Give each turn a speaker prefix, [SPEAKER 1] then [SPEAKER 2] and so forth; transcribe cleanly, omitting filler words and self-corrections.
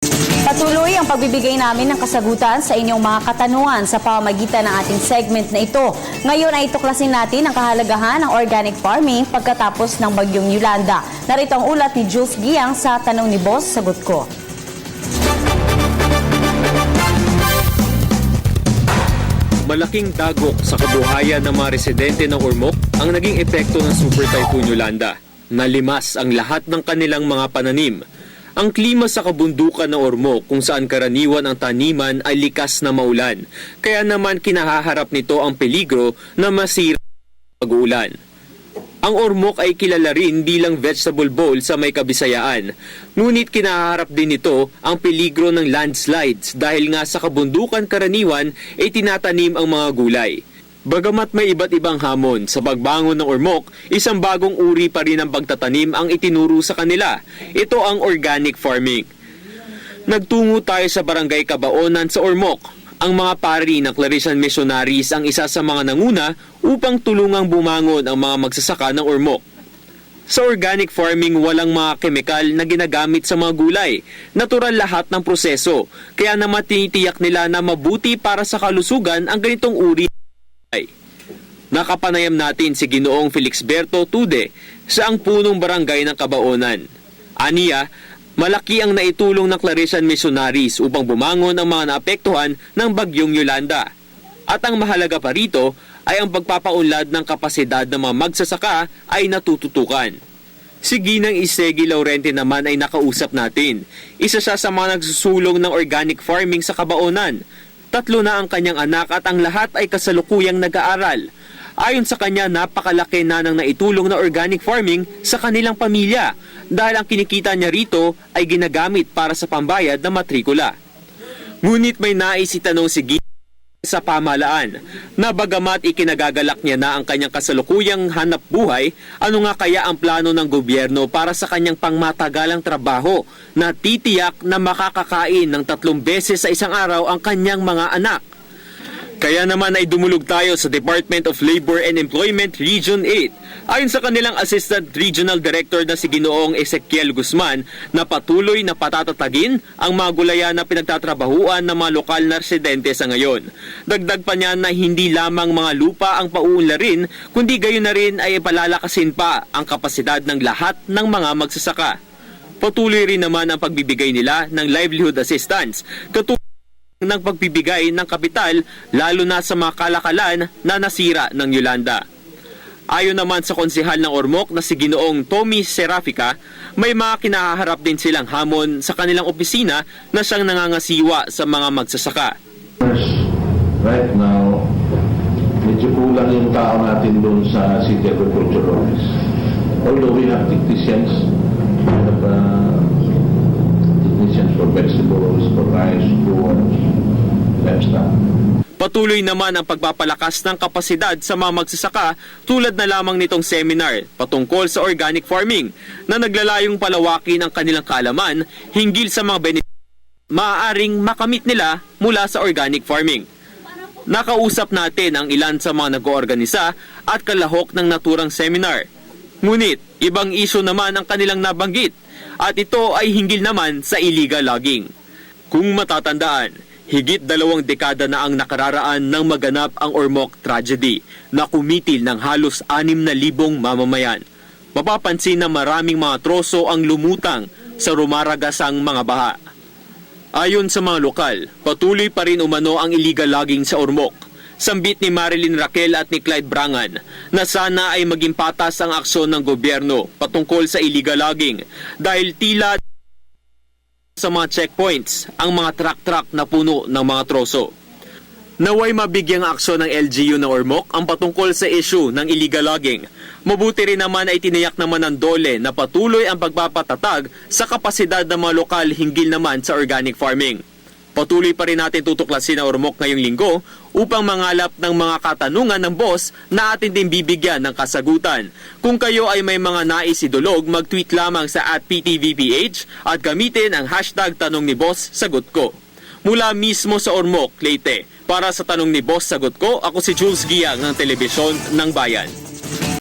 [SPEAKER 1] Patuloy ang pagbibigay namin ng kasagutan sa inyong mga katanungan sa pamamagitan ng ating segment na ito. Ngayon ay tuklasin natin ang kahalagahan ng organic farming pagkatapos ng bagyong Yolanda. Narito ang ulat ni Jules Giang sa Tanong ni Boss, Sagot Ko.
[SPEAKER 2] Malaking dagok sa kabuhayan ng mga residente ng Ormoc ang naging epekto ng Super Typhoon Yolanda. Nalimas ang lahat ng kanilang mga pananim. Ang klima sa kabundukan ng Ormoc kung saan karaniwan ang taniman ay likas na maulan. Kaya naman kinahaharap nito ang peligro na masira ang pag-uulan. Ang Ormoc ay kilala rin bilang vegetable bowl sa may Kabisayaan. Ngunit kinaharap din nito ang peligro ng landslides dahil nga sa kabundukan karaniwan ay tinatanim ang mga gulay. Bagamat may iba't ibang hamon sa pagbangon ng Ormoc, isang bagong uri pa rin ang pagtatanim ang itinuro sa kanila. Ito ang organic farming. Nagtungo tayo sa Barangay Cabaonan sa Ormoc. Ang mga pari ng Claretian Missionaries ang isa sa mga nanguna upang tulungang bumangon ang mga magsasaka ng Ormoc. Sa organic farming, walang mga kemikal na ginagamit sa mga gulay. Natural lahat ng proseso, kaya naman tinitiyak nila na mabuti para sa kalusugan ang ganitong uri. Nakapanayam natin si Ginoong Felixberto Tude sa ang punong barangay ng Cabaonan. Aniya, malaki ang naitulong ng Claretian Missionaries upang bumangon ang mga naapektuhan ng bagyong Yolanda. At ang mahalaga pa rito ay ang pagpapaunlad ng kapasidad ng mga magsasaka ay natututukan. Si Ginang Isegi Laurente naman ay nakausap natin. Isa siya sa mga nagsusulong ng organic farming sa Cabaonan. 3 na ang kanyang anak at ang lahat ay kasalukuyang nag-aaral. Ayon sa kanya, napakalaki na ng naitulong na organic farming sa kanilang pamilya dahil ang kinikita niya rito ay ginagamit para sa pambayad ng matrikula. Ngunit may nais itanong si Gina sa pamahalaan na bagamat ikinagagalak niya na ang kanyang kasalukuyang hanap buhay, ano nga kaya ang plano ng gobyerno para sa kanyang pangmatagalang trabaho na titiyak na makakakain ng 3 beses sa isang araw ang kanyang mga anak? Kaya naman ay dumulog tayo sa Department of Labor and Employment Region 8. Ayon sa kanilang Assistant Regional Director na si Ginoong Ezekiel Guzman na patuloy na patatatagin ang mga gulayan na pinagtatrabahuan ng mga lokal na residente sa ngayon. Dagdag pa niya na hindi lamang mga lupa ang pauunlarin, kundi gayon na rin ay palalakasin pa ang kapasidad ng lahat ng mga magsasaka. Patuloy rin naman ang pagbibigay nila ng livelihood assistance, katulad ng pagbibigay ng kapital lalo na sa mga kalakalan na nasira ng Yolanda. Ayon naman sa konsehal ng Ormoc na si Ginoong Tommy Serafica, may mga kinaharap din silang hamon sa kanilang opisina na siyang nangangasiwa sa mga magsasaka.
[SPEAKER 3] Right now, medyo kulang yung tao natin doon sa City Agriculture Office. Although we have technicians, for vegetables, for rice, for livestock.
[SPEAKER 2] Patuloy naman ang pagpapalakas ng kapasidad sa mga magsasaka tulad na lamang nitong seminar patungkol sa organic farming na naglalayong palawakin ang kanilang kaalaman hinggil sa mga benepisyo maaaring makamit nila mula sa organic farming. Nakausap natin ang ilan sa mga nag-oorganisa at kalahok ng naturang seminar. Ngunit, ibang isyu naman ang kanilang nabanggit. At ito ay hinggil naman sa illegal logging. Kung matatandaan, higit 2 dekada na ang nakararaan nang maganap ang Ormoc tragedy na kumitil ng halos 6,000 mamamayan. Mapapansin na maraming mga troso ang lumutang sa rumaragasang mga baha. Ayon sa mga lokal, patuloy pa rin umano ang illegal logging sa Ormoc. Sambit ni Marilyn Raquel at ni Clyde Brangan na sana ay maging patas ang aksyon ng gobyerno patungkol sa illegal logging dahil tila sa mga checkpoints ang mga truck-truck na puno ng mga troso. Naway mabigyang aksyon ng LGU ng Ormoc ang patungkol sa issue ng illegal logging. Mabuti rin naman ay tiniyak naman ng DOLE na patuloy ang pagpapatatag sa kapasidad ng mga lokal hinggil naman sa organic farming. Patuloy pa rin natin tutuklasin ang Ormoc ngayong linggo upang mangalap ng mga katanungan ng boss na atin din bibigyan ng kasagutan. Kung kayo ay may mga nais idulog, mag-tweet lamang sa @PTVPH at gamitin ang hashtag Tanong ni Boss, Sagot Ko. Mula mismo sa Ormoc, Leyte, para sa Tanong ni Boss, Sagot Ko, ako si Jules Giang ng Telebisyon ng Bayan.